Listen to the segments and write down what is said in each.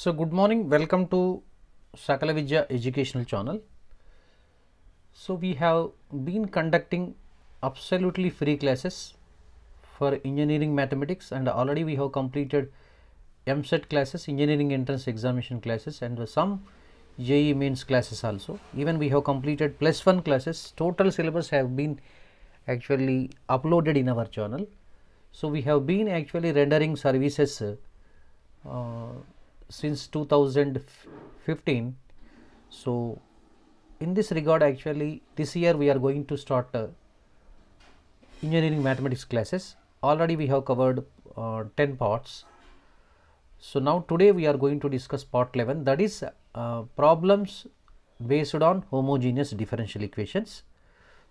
So good morning, welcome to Sakala Vidya educational channel. So we have been conducting absolutely free classes for engineering mathematics, and already we have completed M.SC classes, engineering entrance examination classes, and some JEE mains classes also. Even we have completed +1 classes. Total syllabus have been actually uploaded in our channel. So we have been actually rendering services since 2015. So in this regard, actually this year we are going to start engineering mathematics classes. Already we have covered 10 parts. So now today we are going to discuss part 11, that is problems based on homogeneous differential equations.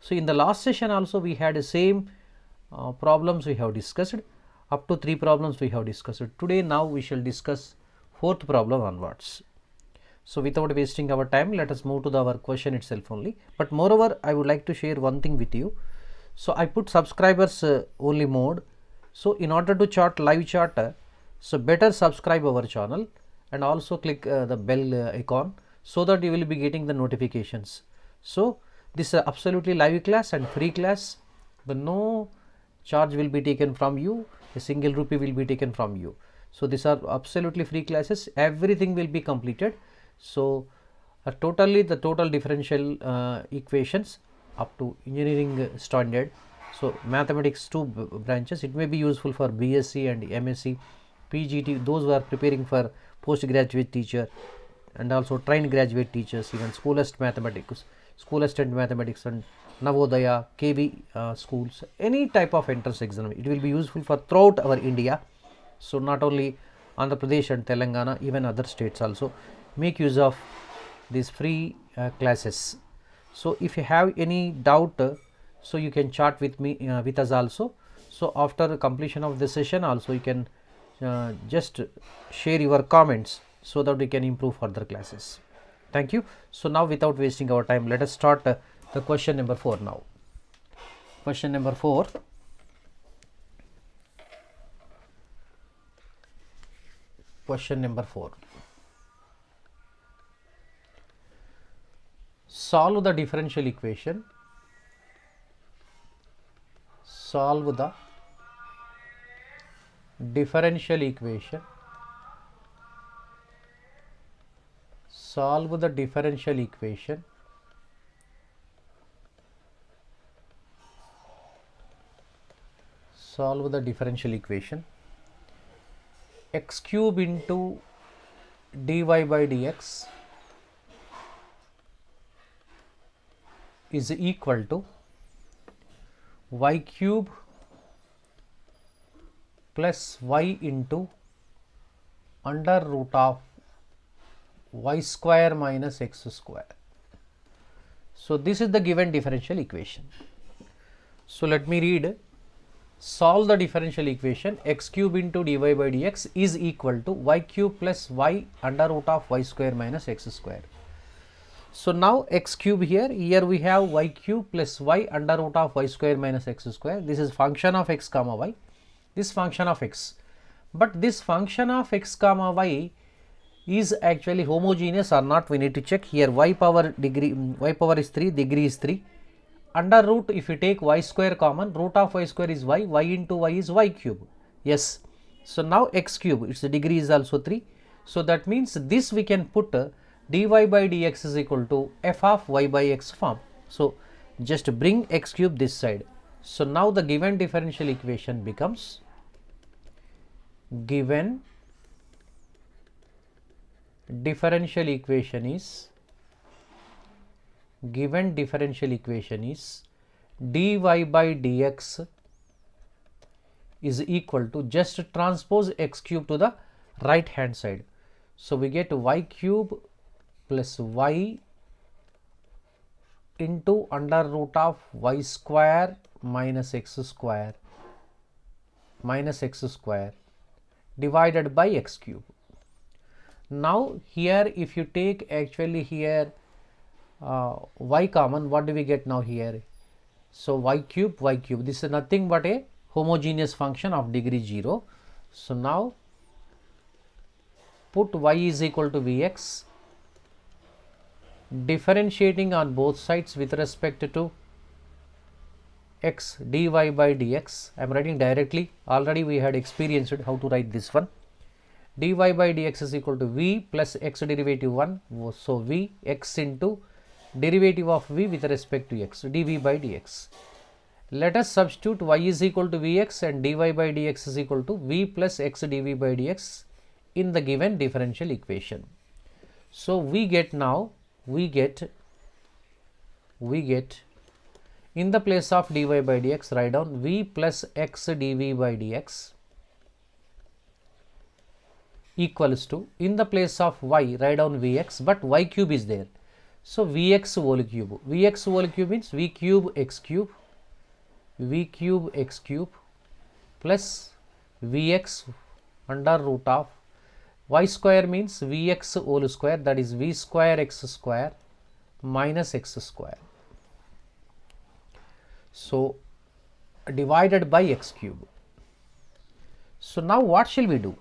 So in the last session also we had the same problems we have discussed. Up to 3 problems we have discussed. Today now we shall discuss 4th problem onwards. So without wasting our time, let us move to our question itself only. But moreover, I would like to share one thing with you. So I put subscribers only mode. So in order to chart live chat, so better subscribe our channel and also click the bell icon so that you will be getting the notifications. So this is absolutely live class and free class. The no charge will be taken from you. A single rupee will be taken from you. So these are absolutely free classes. Everything will be completed. So totally the total differential equations up to engineering standard. So mathematics 2 branches. It may be useful for B.SC and M.SC, PGT, those who are preparing for postgraduate teacher, and also trained graduate teachers, even school assistant mathematics and Navodaya, KV schools, any type of entrance exam. It will be useful for throughout our India. So not only Andhra Pradesh and Telangana, even other states also make use of these free classes. So if you have any doubt, so you can chat with me, with us also. So after completion of the session also you can just share your comments so that we can improve further classes. Thank you. So now without wasting our time, let us start the question number 4 now. Question number 4. Question number 4. Solve the differential equation. Solve the differential equation. Solve the differential equation. Solve the differential equation. X cube into dy by dx is equal to y cube plus y into under root of y square minus x square. So this is the given differential equation. So let me read. Solve the differential equation. X cube into dy by dx is equal to y cube plus y under root of y square minus x square. So now x cube here we have y cube plus y under root of y square minus x square. This is function of x comma y, this function of x. But this function of x comma y is actually homogeneous or not, we need to check. Here y power is 3, degree is 3. Under root, if you take y square common, root of y square is y, y into y is y cube. Yes. So now x cube, its degree is also 3. So that means this we can put dy by dx is equal to f of y by x form. So just bring x cube this side. So now the given differential equation becomes given differential equation is dy by dx is equal to, just transpose x cube to the right hand side. So we get y cube plus y into under root of y square minus x square divided by x cube. Now here if you take actually here y common, what do we get now here? So y cube, this is nothing but a homogeneous function of degree 0. So now put y is equal to Vx, differentiating on both sides with respect to x dy by dx. I am writing directly, already we had experienced how to write this one. Dy by dx is equal to v plus x derivative 1, so v x into derivative of v with respect to x, dv by dx. Let us substitute y is equal to Vx and dy by dx is equal to v plus x dv by dx in the given differential equation. So we get now, we get in the place of dy by dx, write down v plus x dv by dx equals to, in the place of y, write down Vx, but y cube is there. So Vx whole cube. Vx whole cube means v cube x cube plus Vx under root of y square means Vx whole square, that is v square x square minus x square. So divided by x cube. So now what shall we do?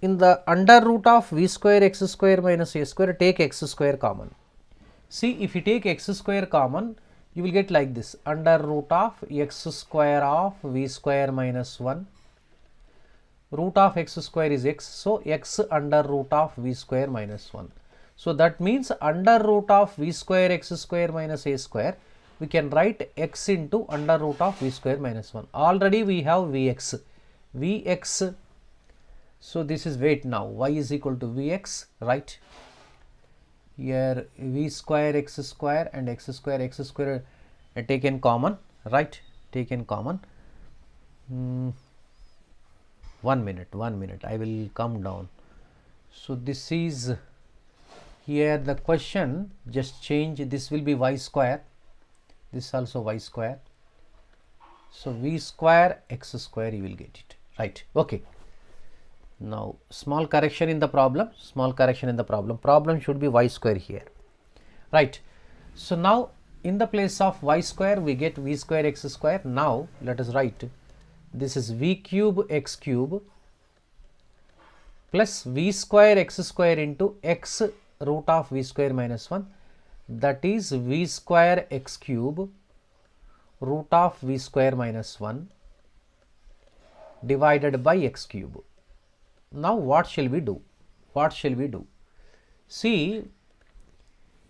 In the under root of v square x square minus a square, take x square common. See, if you take x square common, you will get like this, under root of x square of v square minus 1, root of x square is x, so x under root of v square minus 1. So that means under root of v square x square minus a square, we can write x into under root of v square minus 1. Already we have Vx, so this is weight now, y is equal to Vx, right? Here v square x square and x square taken common, right? Taken common. 1 minute, I will come down. So this is, here the question just change, this will be y square, this also y square. So v square x square you will get it, right? Okay. Now small correction in the problem, problem should be y square here, right? So now in the place of y square we get v square x square. Now let us write, this is v cube x cube plus v square x square into x root of v square minus 1, that is v square x cube root of v square minus 1 divided by x cube. Now what shall we do? See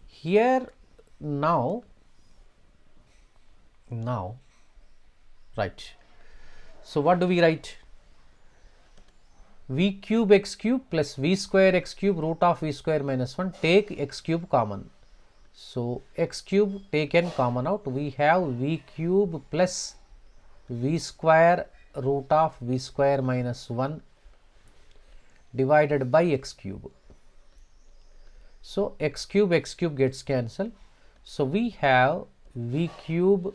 here now right. So what do we write? V cube x cube plus v square x cube root of v square minus 1, take x cube common. So x cube taken common out, we have v cube plus v square root of v square minus 1 divided by x cube. So x cube gets cancelled. So we have v cube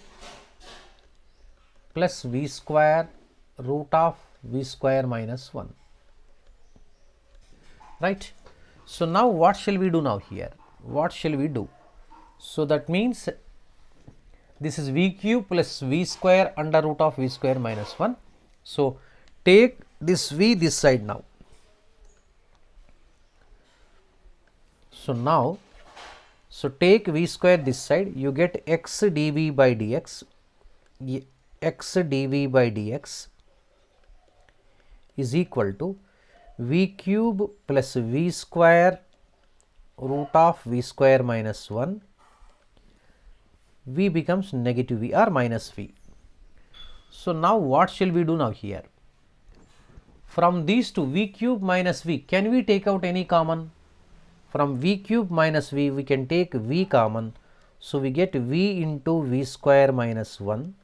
plus v square root of v square minus 1, right? So now what shall we do now here? So that means this is v cube plus v square under root of v square minus 1. So take this v this side now. So now, so take v square this side, you get x dv by dx, is equal to v cube plus v square root of v square minus 1, v becomes negative v or minus v. So now what shall we do now here? From these two, v cube minus v, can we take out any common? From v cube minus v, we can take v common. So we get v into v square minus 1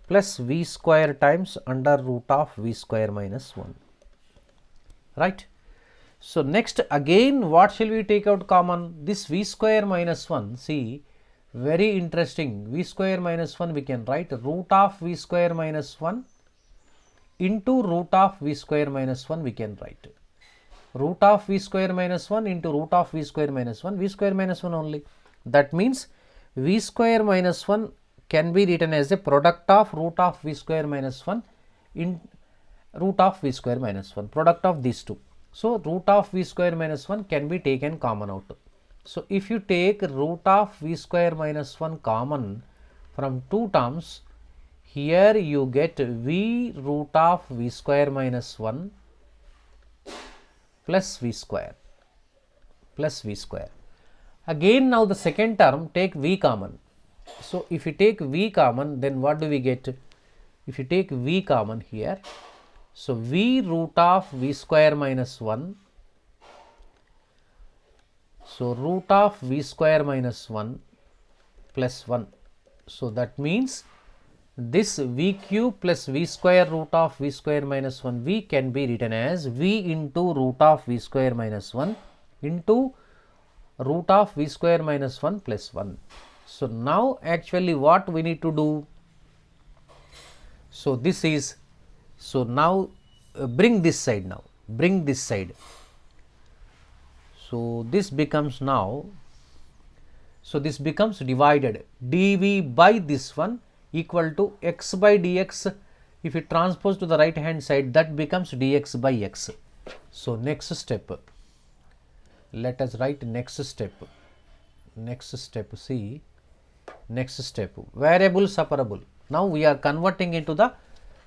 plus v square times under root of v square minus 1, right? So next again what shall we take out common? This v square minus 1, see, very interesting, v square minus 1 we can write root of v square minus 1 into root of v square minus 1 we can write. Root of v square minus 1 into root of v square minus 1, v square minus 1 only. That means v square minus 1 can be written as a product of root of v square minus 1 in root of v square minus 1, product of these two. So root of v square minus 1 can be taken common out. So if you take root of v square minus 1 common from two terms, here you get v root of v square minus 1 plus v square plus v square. Again now the second term, take v common. So if you take v common, then what do we get? If you take v common here, so v root of v square minus 1, so root of v square minus 1 plus 1. So that means this v cube plus v square root of v square minus 1 v can be written as v into root of v square minus 1 into root of v square minus 1 plus 1. So now actually what we need to do? So this is, so now bring this side now, bring this side. So this becomes now, so this becomes divided dv by this one equal to x by dx. If you transpose to the right hand side, that becomes dx by x. So next step, let us write next step. Next step, see, next step, variable separable. Now we are converting into the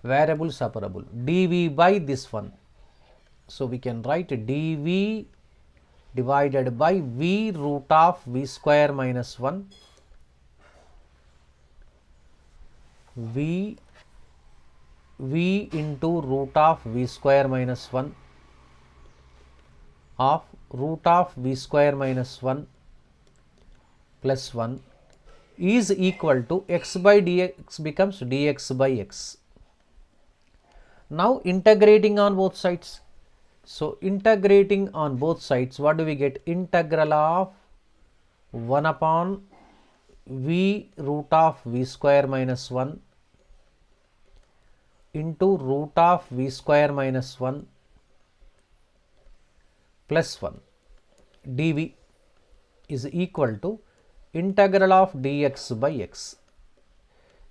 variable separable, dv by this one. So we can write dv divided by v root of v square minus 1 v into root of v square minus 1 of root of v square minus 1 plus 1 is equal to x by dx becomes dx by x. Now integrating on both sides. So integrating on both sides, what do we get? Integral of 1 upon v root of v square minus 1 into root of v square minus 1 plus 1 dv is equal to integral of dx by x.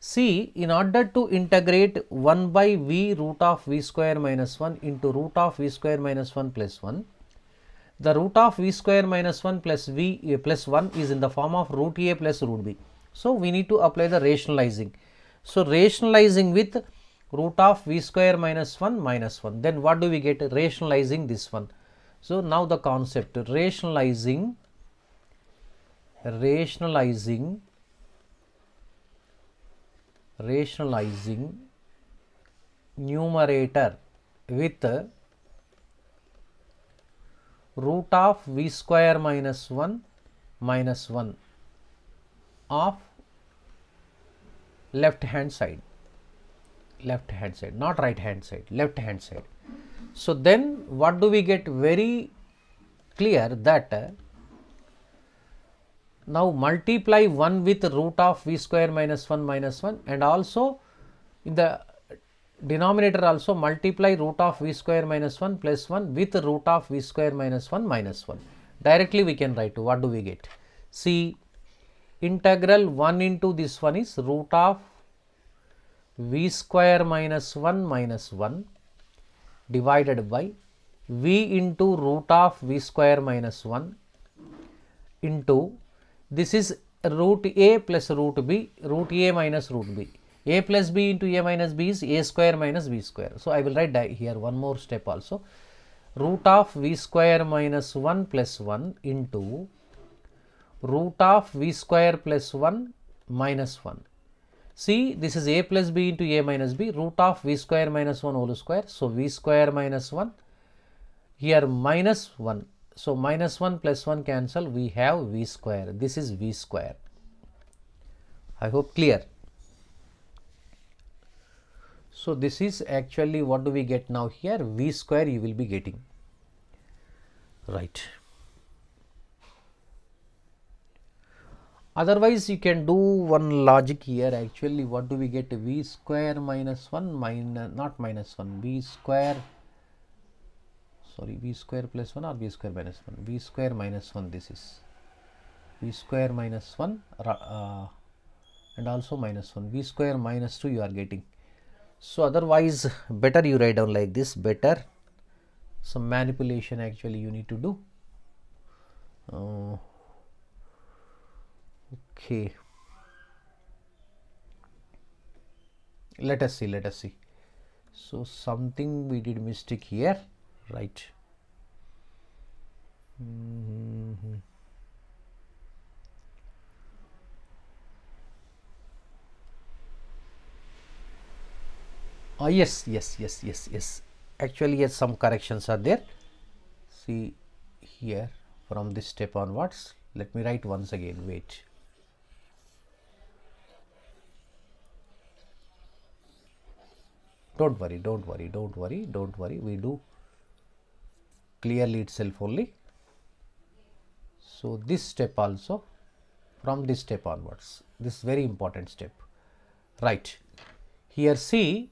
See, in order to integrate 1 by v root of v square minus 1 into root of v square minus 1 plus 1, the root of v square minus 1 plus v plus 1 is in the form of root a plus root b. So we need to apply the rationalizing. So rationalizing with root of v square minus 1 minus 1, then what do we get? Rationalizing this one. So now the concept, rationalizing numerator with root of v square minus 1 of left hand side, not right hand side, left hand side. So then what do we get? Very clear that now multiply 1 with root of v square minus 1 and also in the denominator also multiply root of v square minus 1 plus 1 with root of v square minus 1. Directly we can write, what do we get? See, integral 1 into this one is root of v square minus 1 divided by v into root of v square minus 1 into, this is root a plus root b, root a minus root b. A plus b into a minus b is a square minus b square. So I will write here one more step also. Root of v square minus 1 plus 1 into root of v square plus 1 minus 1. See, this is a plus b into a minus b, root of v square minus 1 whole square. So v square minus 1, here minus 1. So minus 1 plus 1 cancel, we have v square. This is v square. I hope clear. So this is actually what do we get now here? V square you will be getting, right. Otherwise you can do one logic here. Actually what do we get? V square minus 1 minus, not minus 1, v square, sorry, v square plus 1 or v square minus 1, v square minus 1, this is v square minus 1 and also minus 1, v square minus 2 you are getting. So otherwise better you write down like this, better some manipulation actually you need to do. Okay, let us see. So something we did mistake here, right? Yes. Actually, yes, some corrections are there. See here, from this step onwards, let me write once again. Wait. Don't worry. We do clearly itself only. So this step also, from this step onwards, this is very important step, right? Here see,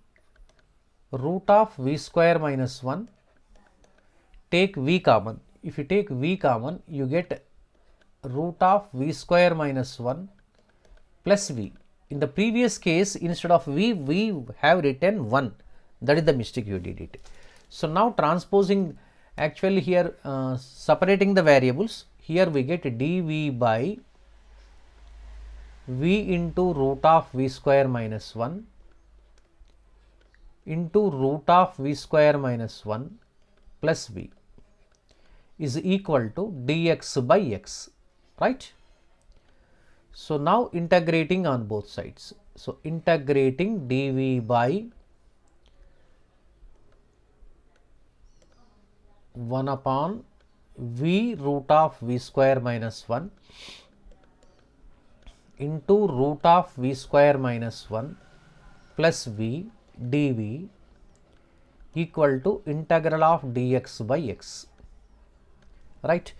root of v square minus 1, take v common. If you take v common, you get root of v square minus 1 plus v. In the previous case, instead of v, we have written 1. That is the mistake you did it. So now transposing, actually here separating the variables, here we get dv by v into root of v square minus 1 into root of v square minus 1 plus v is equal to dx by x, right? So now integrating on both sides. So integrating dv by 1 upon v root of v square minus 1 into root of v square minus 1 plus v dv equal to integral of dx by x, right?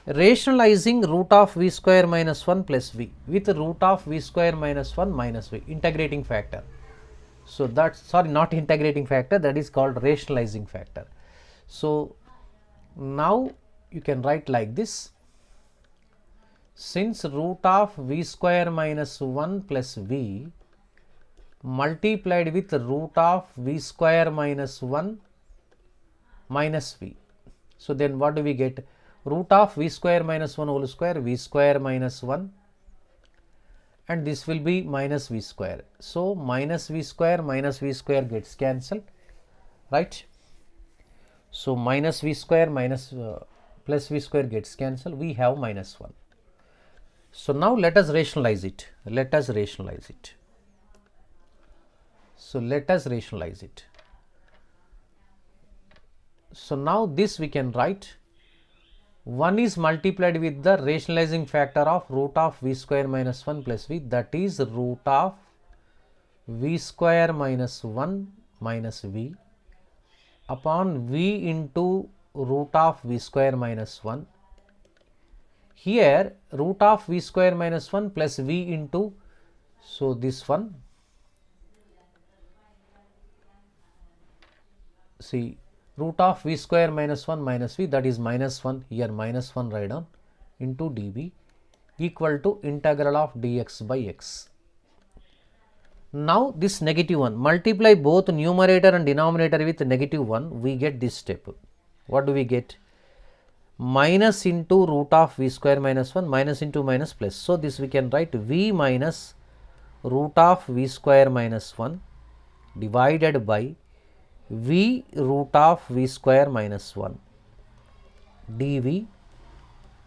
Rationalizing root of v square minus 1 plus v with root of v square minus 1 minus v, integrating factor. So that's, sorry, not integrating factor, that is called rationalizing factor. So now you can write like this: since root of v square minus 1 plus v multiplied with root of v square minus 1 minus v, so then what do we get? Root of v square minus 1 whole square, v square minus 1, and this will be minus v square. So minus v square gets cancelled, right? So minus v square minus plus v square gets cancelled, we have minus 1. So now let us rationalize it. So let us rationalize it. So now this we can write, 1 is multiplied with the rationalizing factor of root of v square minus 1 plus v, that is root of v square minus 1 minus v upon v into root of v square minus 1. Here root of v square minus 1 plus v into, so this one, see, root of v square minus 1 minus v, that is minus 1, here minus 1 write down, into dv equal to integral of dx by x. Now this negative 1, multiply both numerator and denominator with negative 1, we get this step. What do we get? Minus into root of v square minus 1, minus into minus plus. So this we can write v minus root of v square minus 1 divided by v root of v square minus 1 dv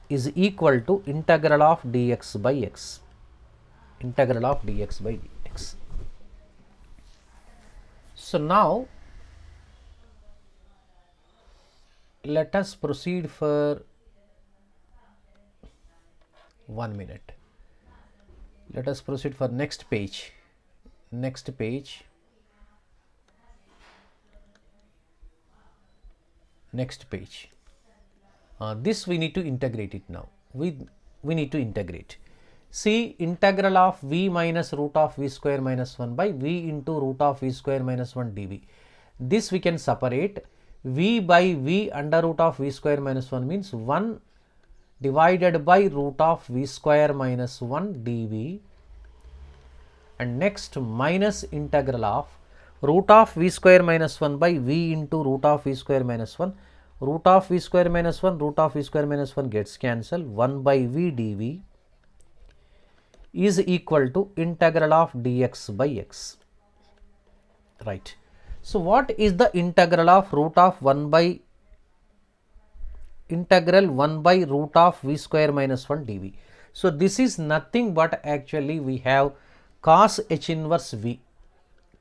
is equal to integral of dx by x. Integral of dx by dx. So now let us proceed for 1 minute. Let us proceed for next page. Next page. This we need to integrate it now. We need to integrate. See, integral of v minus root of v square minus 1 by v into root of v square minus 1 dv. This we can separate. V by v under root of v square minus 1 means 1 divided by root of v square minus 1 dv, and next minus integral of root of v square minus 1 by v into root of v square minus 1 root of v square minus 1, root of v square minus 1 gets cancelled. 1 by v dv is equal to integral of dx by x. Right. So, what is the integral of root of 1 by root of v square minus 1 dv? So, this is nothing but actually we have cos h inverse v,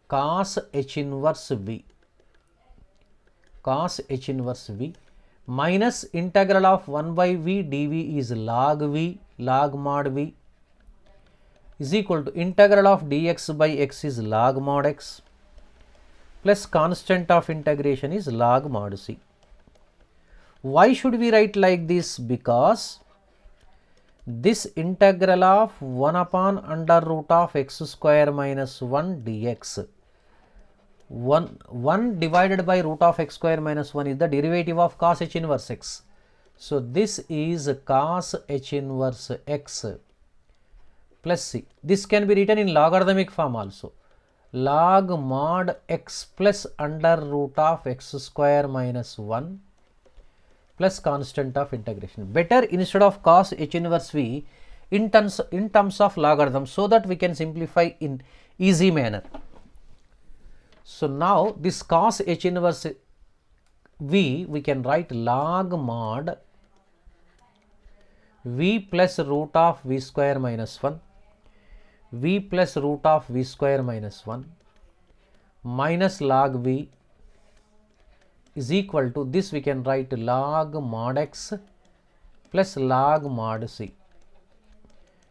cos h inverse v, cos h inverse v minus integral of 1 by v dv is log v, log mod v is equal to integral of dx by x is log mod x plus constant of integration is log mod c. Why should we write like this? Because this integral of 1 upon under root of x square minus 1 dx, 1 divided by root of x square minus 1 is the derivative of cos h inverse x. So, this is cos h inverse x plus c. This can be written in logarithmic form also. Log mod x plus under root of x square minus 1 plus constant of integration. Better instead of cos h inverse v in terms of logarithm, so that we can simplify in easy manner. So, now this cos h inverse v we can write log mod v plus root of v square minus 1, v plus root of v square minus 1 minus log v is equal to this, we can write log mod x plus log mod c.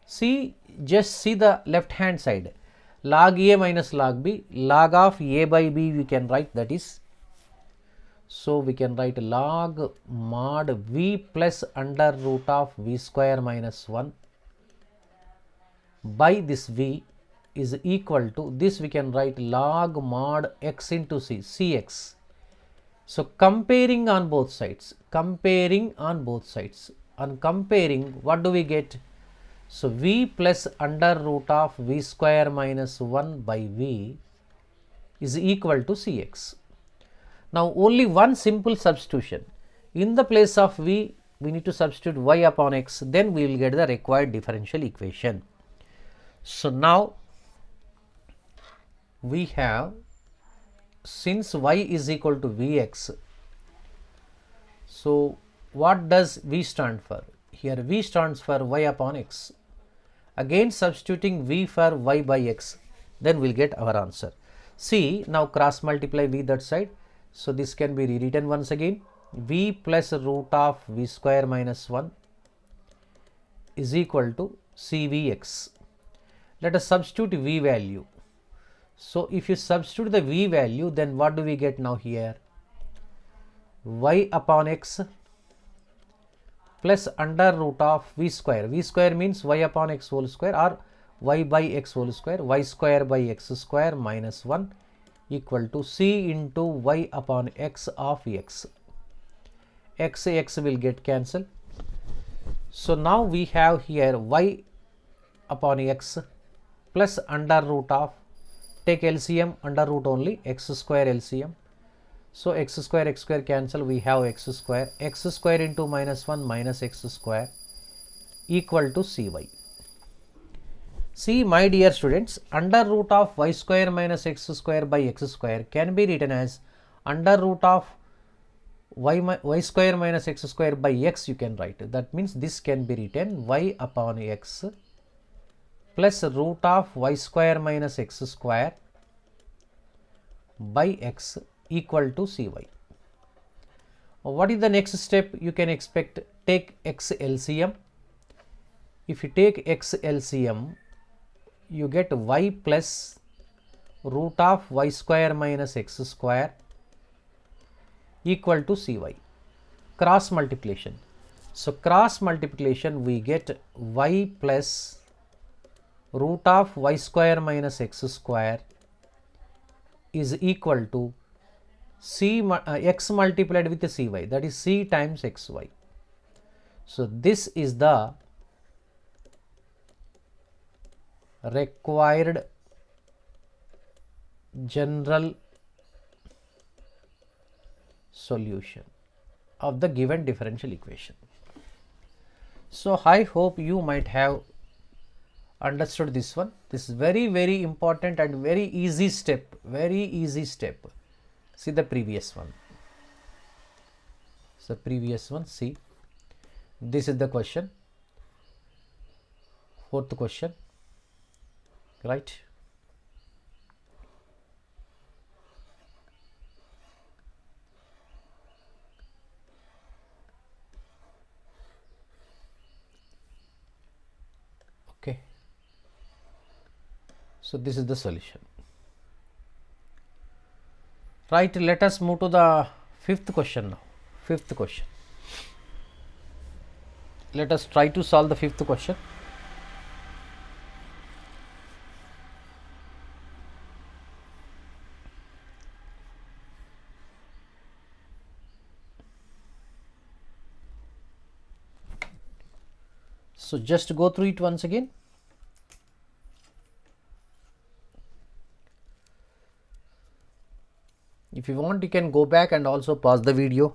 See, just see the left hand side, log a minus log b, log of a by b we can write, that is, so we can write log mod v plus under root of v square minus 1 by this v is equal to this, we can write log mod x into c, cx. So, comparing on both sides, on comparing, what do we get? So, v plus under root of v square minus 1 by v is equal to cx. Now, only one simple substitution. In the place of v, we need to substitute y upon x, then we will get the required differential equation. So, now we have, since y is equal to vx, so what does v stand for? Here v stands for y upon x. Again substituting v for y by x, then we will get our answer. See, now cross multiply v that side. So, this can be rewritten once again, v plus root of v square minus 1 is equal to cvx. Let us substitute v value. So, if you substitute the v value, then what do we get now here? Y upon x plus under root of v square. V square means y upon x whole square or y by x whole square, y square by x square minus 1 equal to c into y upon x of x. X will get cancelled. So, now we have here y upon x plus under root of, take LCM under root only, x square LCM. So, x square cancel, we have x square into minus 1 minus x square equal to cy. See, my dear students, under root of y square minus x square by x square can be written as under root of y square minus x square by x you can write. That means this can be written y upon x plus root of y square minus x square by x equal to cy. What is the next step? You can expect, take x LCM. If you take x LCM, you get y plus root of y square minus x square equal to cy. Cross multiplication. So, cross multiplication we get y plus root of y square minus x square is equal to x multiplied with cy, that is c times xy. So, this is the required general solution. of the given differential equation. So, I hope you might have understood this one. This is very important and very easy step, See the previous one. So, previous one, see, this is the question, fourth question, right? Okay. So, this is the solution. Right, let us move to the fifth question now. Fifth question. Let us try to solve the fifth question. So, just go through it once again. If you want, you can go back and also pause the video.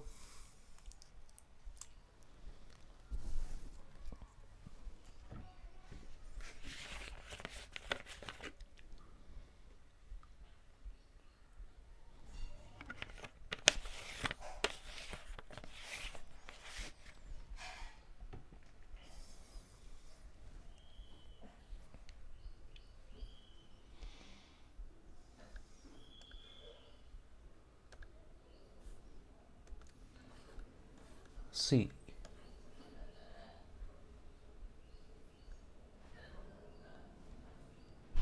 See,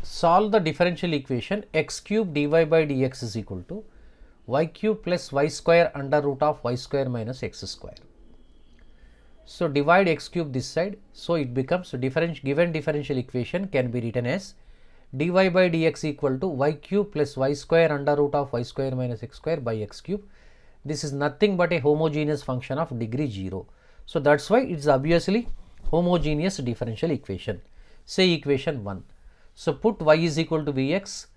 solve the differential equation x cube dy by dx is equal to y cube plus y square under root of y square minus x square. So, divide x cube this side. So, it becomes given differential equation can be written as dy by dx equal to y cube plus y square under root of y square minus x square by x cube. This is nothing but a homogeneous function of degree 0. So, that is why it is obviously homogeneous differential equation. Say equation 1. So, put y is equal to Vx.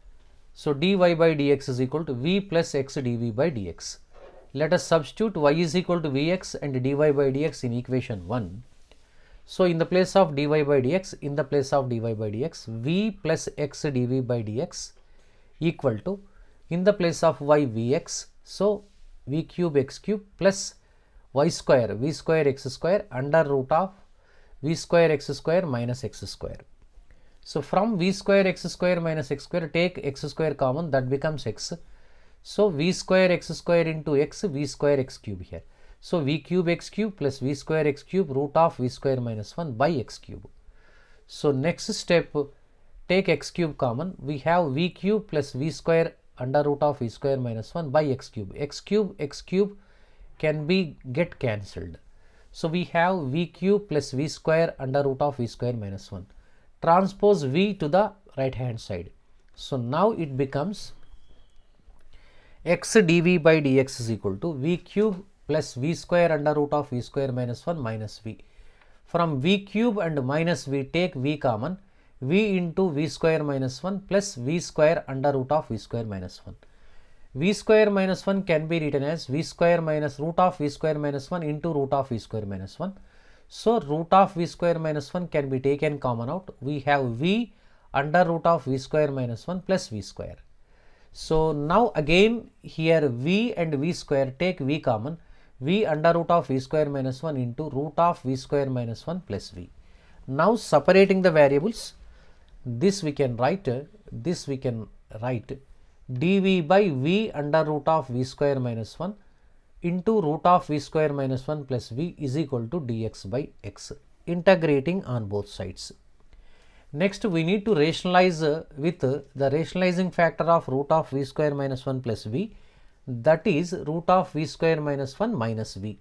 So, dy by dx is equal to V plus x dV by dx. Let us substitute y is equal to Vx and dy by dx in equation 1. So, in the place of dy by dx, V plus x dV by dx equal to, in the place of y Vx, so v cube x cube plus y square v square x square under root of v square x square minus x square. So, from v square x square minus x square, take x square common, that becomes x. So, v square x square into x, v square x cube here. So, v cube x cube plus v square x cube root of v square minus 1 by x cube. So, next step, take x cube common, we have v cube plus v square under root of v square minus 1 by x cube. X cube can be get cancelled. So, we have v cube plus v square under root of v square minus 1. Transpose v to the right hand side. So, now it becomes x dv by dx is equal to v cube plus v square under root of v square minus 1 minus v. From v cube and minus v, take v common, v into v square minus 1 plus v square under root of v square minus 1. V square minus 1 can be written as v square minus root of v square minus 1 into root of v square minus 1. So, root of v square minus 1 can be taken common out. We have v under root of v square minus 1 plus v square. So, now again here v and v square, take v common, v under root of v square minus 1 into root of v square minus 1 plus v. Now, separating the variables, this we can write dv by v under root of v square minus 1 into root of v square minus 1 plus v is equal to dx by x, integrating on both sides. Next, we need to rationalize with the rationalizing factor of root of v square minus 1 plus v, that is root of v square minus 1 minus v.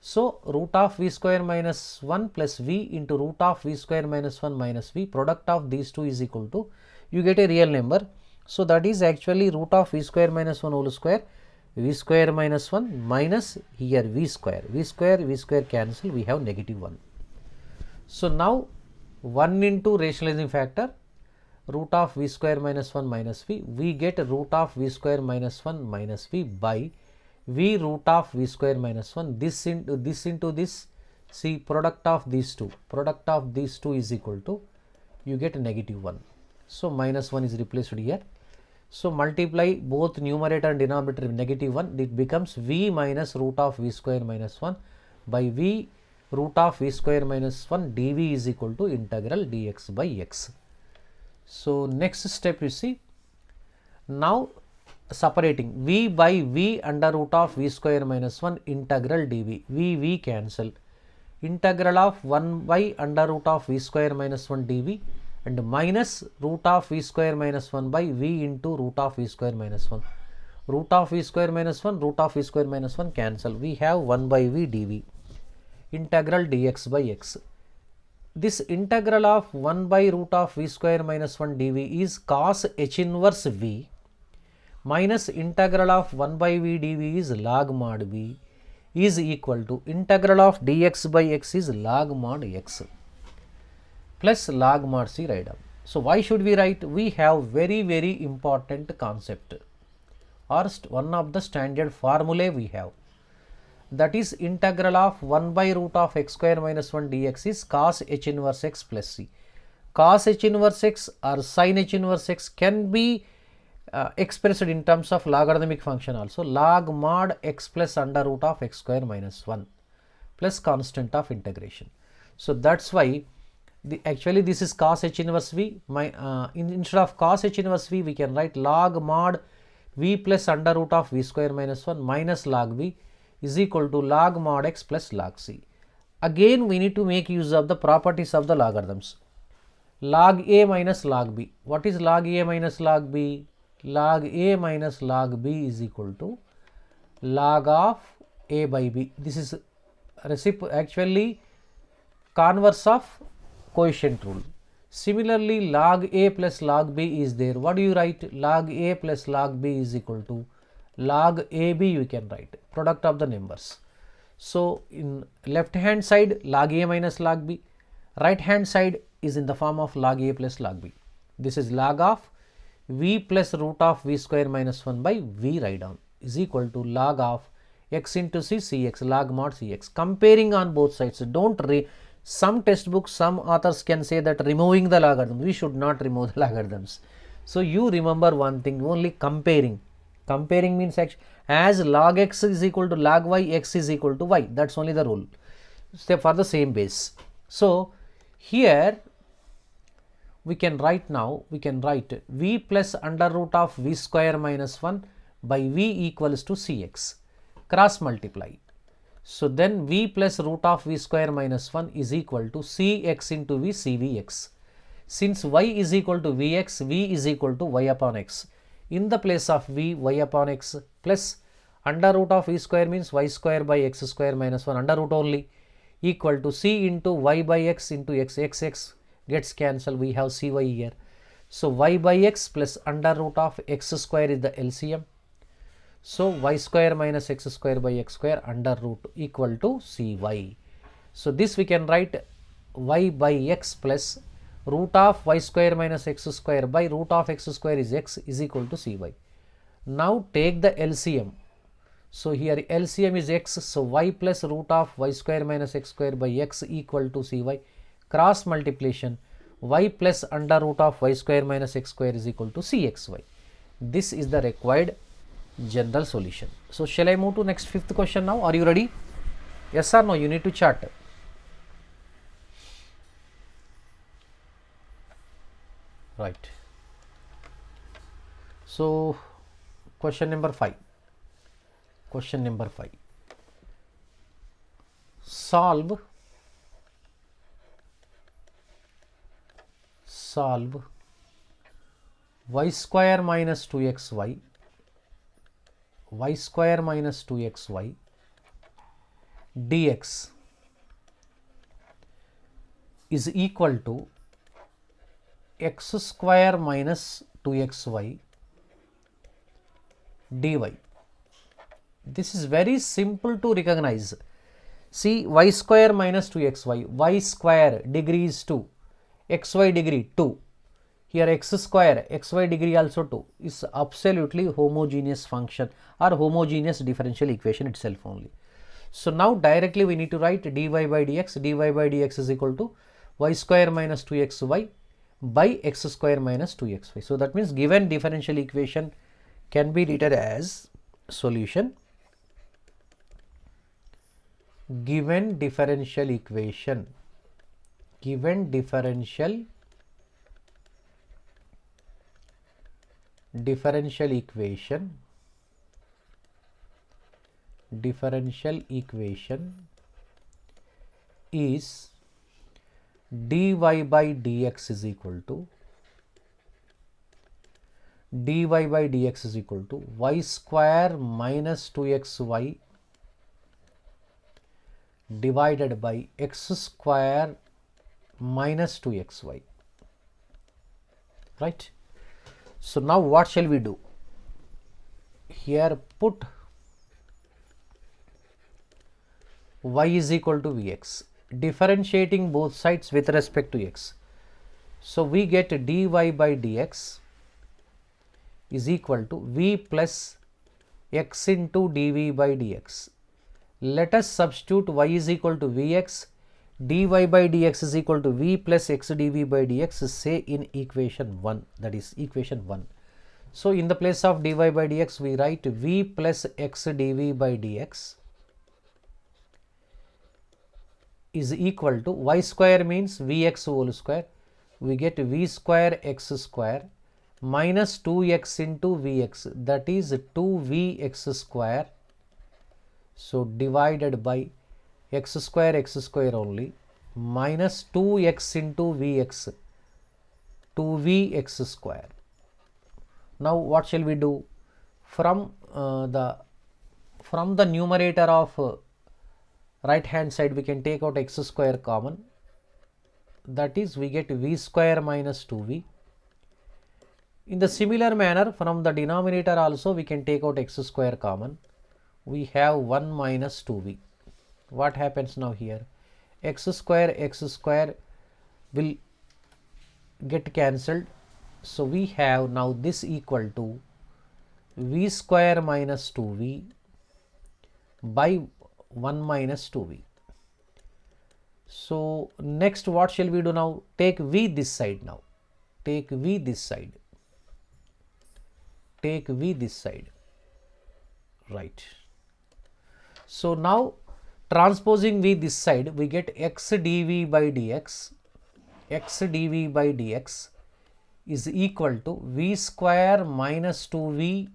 So, root of v square minus 1 plus v into root of v square minus 1 minus v, product of these two is equal to, you get a real number. So, that is actually root of v square minus 1 whole square, v square minus 1 minus here v square cancel, we have negative 1. So, now 1 into rationalizing factor root of v square minus 1 minus v, we get root of v square minus 1 minus v by v root of v square minus 1, this into this, see product of these two is equal to, you get negative 1. So minus 1 is replaced here. So multiply both numerator and denominator with negative 1, it becomes v minus root of v square minus 1 by v root of v square minus 1 dv is equal to integral dx by x. So next step you see, now separating v by v under root of v square minus 1 integral dv, v cancel, integral of 1 by under root of v square minus 1 dv and minus root of v square minus 1 by v into root of v square minus 1, root of v square minus 1, root of v square minus 1 cancel, we have 1 by v dv, integral dx by x. This integral of 1 by root of v square minus 1 dv is cos h inverse v minus integral of 1 by v dv is log mod v is equal to integral of dx by x is log mod x plus log mod c write down. So why should we write? We have very important concept or one of the standard formulae we have, that is integral of 1 by root of x square minus 1 dx is cos h inverse x plus c. Cos h inverse x or sin h inverse x can be expressed in terms of logarithmic function also, log mod x plus under root of x square minus 1 plus constant of integration. So that's why actually this is cos h inverse v, instead of cos h inverse v we can write log mod v plus under root of v square minus 1 minus log v is equal to log mod x plus log c. Again we need to make use of the properties of the logarithms. Log a minus log b, what is log a minus log b? Log a minus log b is equal to log of a by b. This is actually converse of quotient rule. Similarly log a plus log b is there, what do you write? Log a plus log b is equal to log ab, you can write product of the numbers. So in left hand side log a minus log b, right hand side is in the form of log a plus log b. This is log of v plus root of v square minus 1 by v write down is equal to log of x into c cx, log mod cx. Comparing on both sides, don't some textbooks, some authors can say that removing the logarithm, we should not remove the logarithms. So you remember one thing, only comparing. Comparing means as log x is equal to log y, x is equal to y, that's only the rule, step for the same base. So here we can write now, we can write v plus under root of v square minus 1 by v equals to cx, cross multiply. So then v plus root of v square minus 1 is equal to cx into v cvx. Since y is equal to vx, v is equal to y upon x. In the place of v, y upon x plus under root of v square means y square by x square minus 1 under root only equal to c into y by x into x, x gets cancelled, we have cy here. So y by x plus under root of x square is the LCM. So y square minus x square by x square under root equal to cy. So this we can write y by x plus root of y square minus x square by root of x square is x is equal to cy. Now take the LCM. So here LCM is x, so y plus root of y square minus x square by x equal to cy. Cross multiplication, y plus under root of y square minus x square is equal to cxy. This is the required general solution. So shall I move to next fifth question now? Are you ready? Yes or no? You need to chart. Right. So question number 5. Question number 5. Solve y square minus 2xy, y square minus 2xy dx is equal to x square minus 2xy dy. This is very simple to recognize. See, y square minus 2xy, y square degree is 2, xy degree 2. here x square, xy degree also 2 is absolutely homogeneous function or homogeneous differential equation itself only. So now directly we need to write dy by dx is equal to y square minus 2xy by x square minus 2xy. So that means given differential equation can be written as solution. Given differential equation, differential equation is dy by dx is equal to y square minus 2xy divided by x square minus 2xy, right? So now what shall we do? Here put y is equal to vx, differentiating both sides with respect to x. So we get dy by dx is equal to v plus x into dv by dx. Let us substitute y is equal to vx, dy by dx is equal to v plus x dv by dx, say in equation 1, that is equation 1. So in the place of dy by dx we write v plus x dv by dx is equal to y square means vx whole square, we get v square x square minus 2x into vx, that is 2vx square. So divided by x square only minus 2x into vx, 2vx square. Now what shall we do? From the numerator of right hand side we can take out x square common, that is we get v square minus 2v. In the similar manner from the denominator also we can take out x square common, we have 1 minus 2v. What happens now here? X square will get cancelled. So we have now this equal to v square minus 2v by 1 minus 2v. So next what shall we do now? Take v this side now. Take v this side. Right. So now transposing v this side we get x dv by dx is equal to v square minus 2v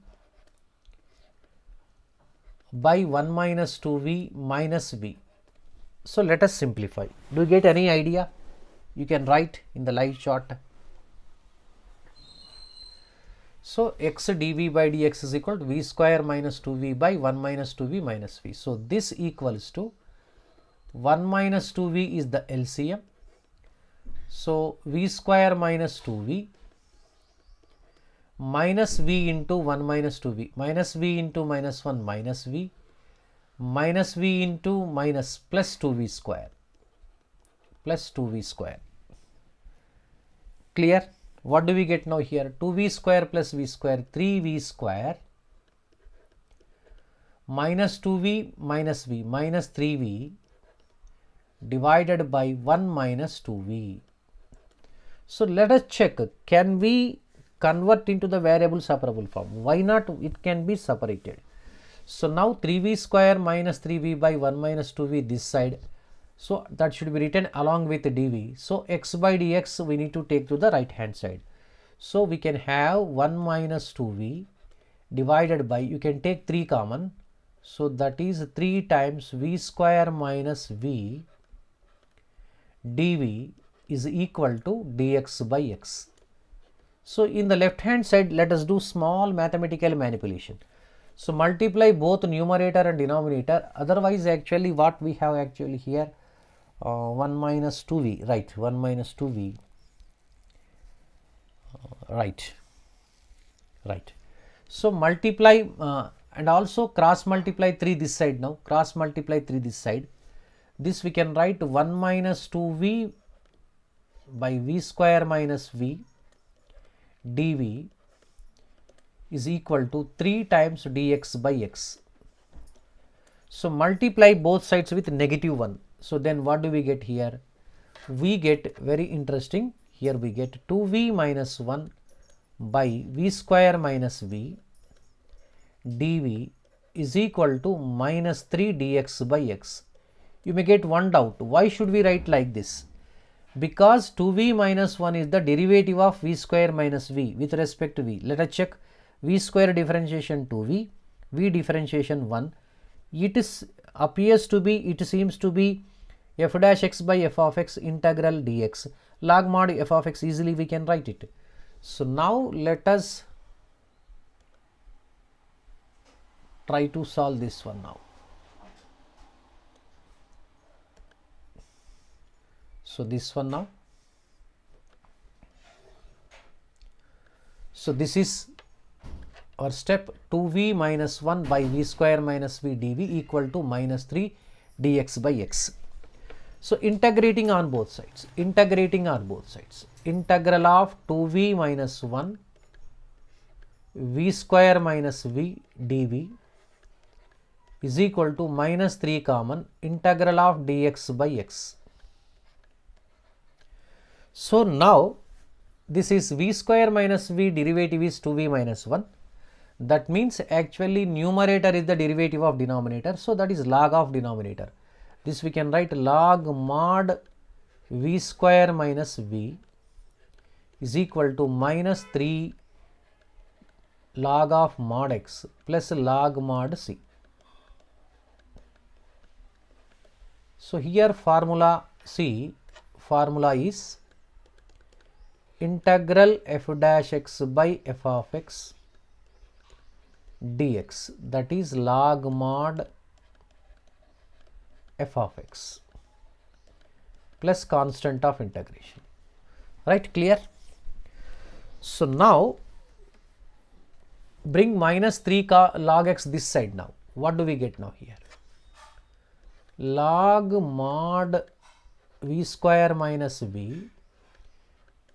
by 1 minus 2v minus v. So let us simplify. Do you get any idea? You can write in the live chart. So x dv by dx is equal to v square minus 2v by 1 minus 2v minus v. So this equals to 1 minus 2v is the LCM. So v square minus 2v minus v into 1 minus 2v, minus v into minus 1 minus v, minus v into minus plus 2v square, Clear? What do we get now here? 2v square plus v square, 3v square minus 2v minus v minus 3v divided by 1 minus 2v. So let us check, can we convert into the variable separable form? Why not? It can be separated. So now 3v square minus 3v by 1 minus 2v this side. So that should be written along with dv. So x by dx we need to take to the right hand side. So we can have 1 minus 2v divided by, you can take 3 common. So that is 3 times v square minus v dv is equal to dx by x. So in the left hand side let us do small mathematical manipulation. So multiply both numerator and denominator, otherwise actually what we have actually here 1 minus 2v, right, 1 minus 2v, right. So multiply and also cross multiply 3 this side now, this we can write 1 minus 2v by v square minus v dv is equal to 3 times dx by x. So multiply both sides with negative 1. So then what do we get here? We get very interesting. Here we get 2v minus 1 by v square minus v dv is equal to minus 3 dx by x. You may get one doubt. Why should we write like this? Because 2v minus 1 is the derivative of v square minus v with respect to v. Let us check. V square differentiation 2v, v differentiation 1. It seems to be f dash x by f of x integral dx. Log mod f of x, easily we can write it. So now let us try to solve this one now. So this one now. So this is our step. 2v minus 1 by v square minus v dv equal to minus 3 dx by x. So integrating on both sides. Integral of 2v minus 1 v square minus v dv is equal to minus 3 common integral of dx by x. So now this is v square minus v derivative is 2v minus 1. That means actually numerator is the derivative of denominator. So that is log of denominator. This we can write log mod v square minus v is equal to minus 3 log of mod x plus log mod c. So here formula is integral f dash x by f of x dx, that is log mod f of x plus constant of integration. Right, clear? So now bring minus 3 log x this side now. What do we get now here? Log mod v square minus v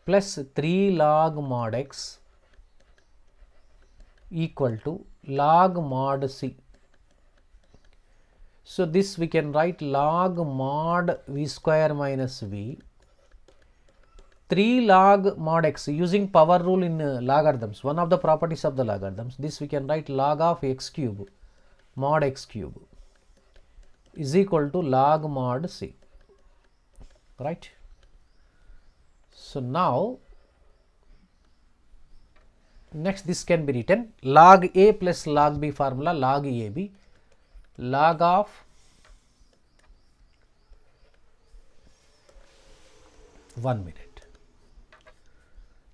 plus 3 log mod x equal to log mod c. So this we can write log mod v square minus v 3 log mod x, using power rule in logarithms, one of the properties of the logarithms. This we can write log of x cube mod x cube is equal to log mod c. Right? So now next this can be written log a plus log b formula, log ab, log of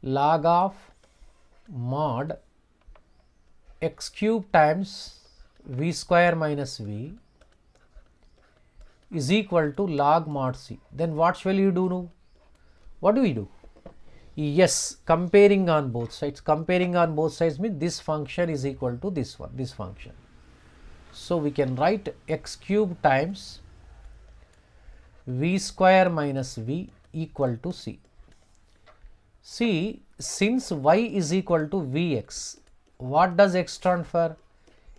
log of mod x cube times v square minus v is equal to log mod c. Then what shall you do now? What do we do? Yes, comparing on both sides. Comparing on both sides means this function is equal to this one, this function. So we can write x cube times v square minus v equal to c. See, since y is equal to vx, what does x stand for?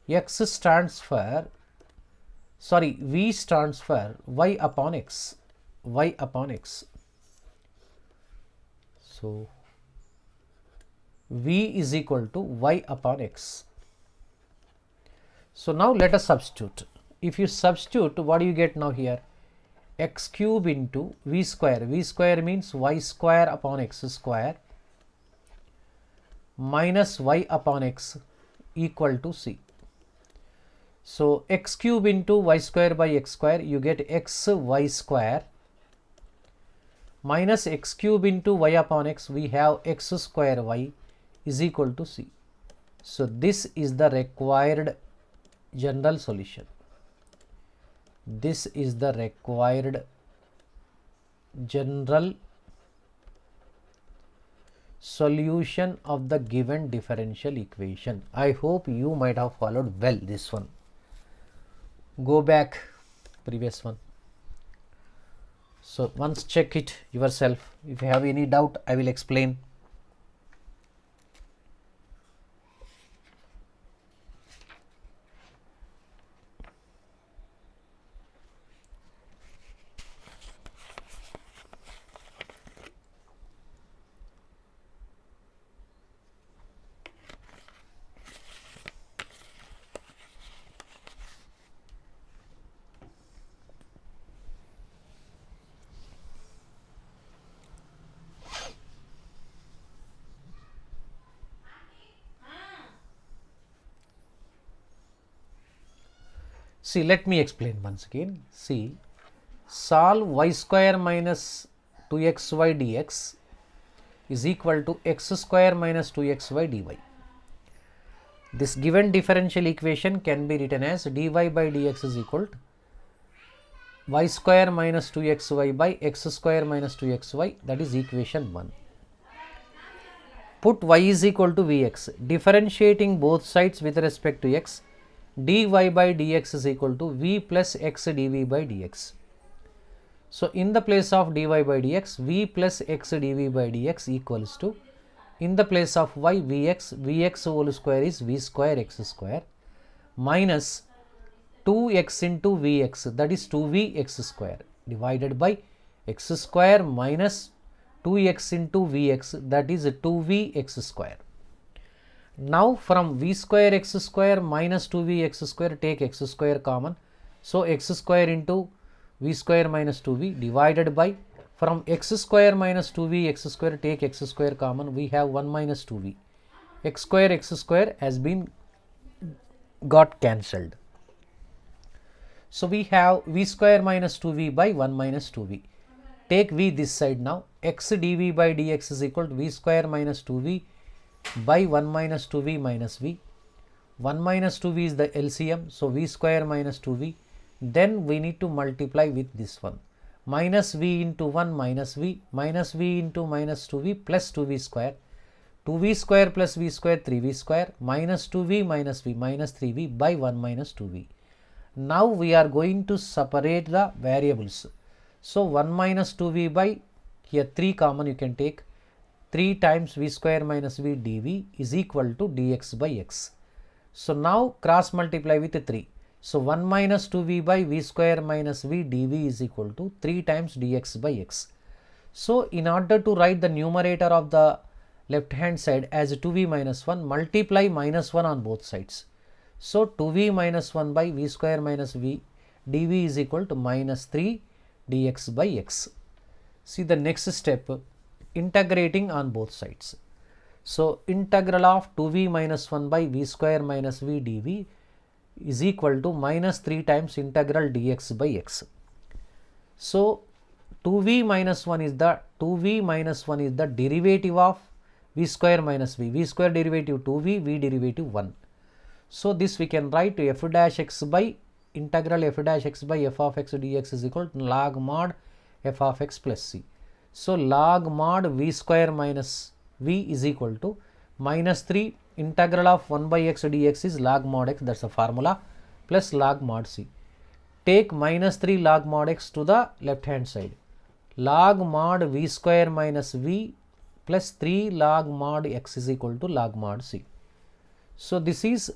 X stands for, sorry, v stands for y upon x, y upon x. So v is equal to y upon x. So now let us substitute. If you substitute, what do you get now here? X cube into v square. V square means y square upon x square minus y upon x equal to c. So x cube into y square by x square, you get x y square minus x cube into y upon x, we have x square y is equal to c. So this is the required general solution. This is the required general solution of the given differential equation. I hope you might have followed well this one. Go back previous one. So once check it yourself. If you have any doubt, I will explain. See, let me explain once again. See, solve y square minus 2xy dx is equal to x square minus 2xy dy. This given differential equation can be written as dy by dx is equal to y square minus 2xy by x square minus 2xy, that is equation 1. Put y is equal to vx, differentiating both sides with respect to x, dy by dx is equal to v plus x dv by dx. So, in the place of dy by dx, v plus x dv by dx equals to, in the place of y, vx whole square is v square x square minus 2x into vx, that is 2vx square, divided by x square minus 2x into vx, that is 2vx square. Now, from v square x square minus 2vx square, take x square common. So, x square into v square minus 2v divided by, from x square minus 2v x square, take x square common, we have 1 minus 2v. X square has been got cancelled. So, we have v square minus 2v by 1 minus 2v. Take v this side now, x dv by dx is equal to v square minus 2v by 1 minus 2v minus v. 1 minus 2v is the LCM, so v square minus 2v. Then we need to multiply with this one, minus v into 1 minus v into minus 2v plus 2v square, 2v square plus v square 3v square minus 2v minus v minus 3v by 1 minus 2v. Now, we are going to separate the variables. So, 1 minus 2v by, here 3 common you can take, 3 times v square minus v dv is equal to dx by x. So, now cross multiply with 3. So, 1 minus 2v by v square minus v dv is equal to 3 times dx by x. So, in order to write the numerator of the left hand side as 2v minus 1, multiply minus 1 on both sides. So, 2v minus 1 by v square minus v dv is equal to minus 3 dx by x. See the next step, integrating on both sides. So, integral of 2v minus 1 by v square minus v dv is equal to minus 3 times integral dx by x. So, 2v minus 1 is the derivative of v square minus v square derivative 2v, v derivative 1. So, this we can write f dash x by integral f dash x by f of x dx is equal to log mod f of x plus c. So, log mod v square minus v is equal to minus 3 integral of 1 by x dx is log mod x, that is the formula, plus log mod c. Take minus 3 log mod x to the left hand side, log mod v square minus v plus 3 log mod x is equal to log mod c. So, this is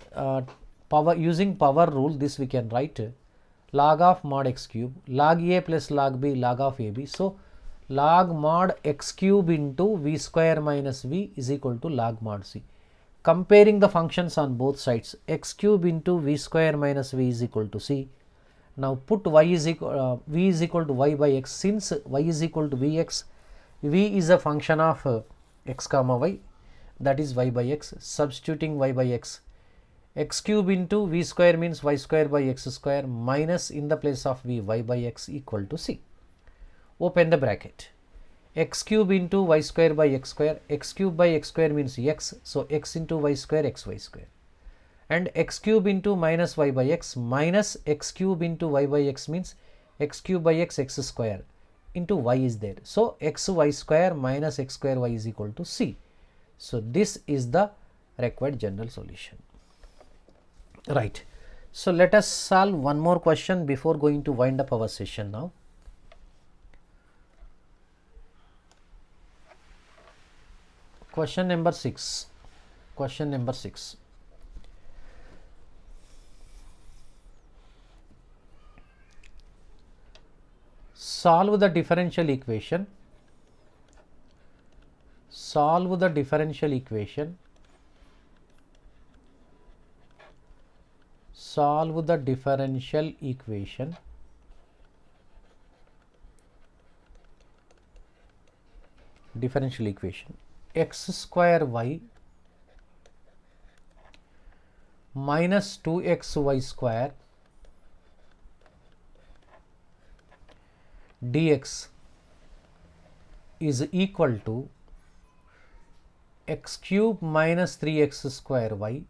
power, using power rule, this we can write log of mod x cube, log a plus log b, log of ab. So, log mod x cube into v square minus v is equal to log mod c. Comparing the functions on both sides, x cube into v square minus v is equal to c. Now, put y is equal v is equal to y by x. Since y is equal to vx, v is a function of x comma y, that is y by x. Substituting y by x, x cube into v square means y square by x square minus, in the place of v, y by x equal to c. Open the bracket, x cube into y square by x square, x cube by x square means x, so x into y square, xy square, and x cube into minus y by x minus x cube into y by x means x cube by x, x square into y is there. So, xy square minus x square y is equal to c. So, this is the required general solution. Right. So, let us solve one more question before going to wind up our session now. Question number 6. Question number 6. Solve the differential equation. Solve the differential equation. Solve the differential equation x square y minus 2xy square dx is equal to x cube minus 3x square y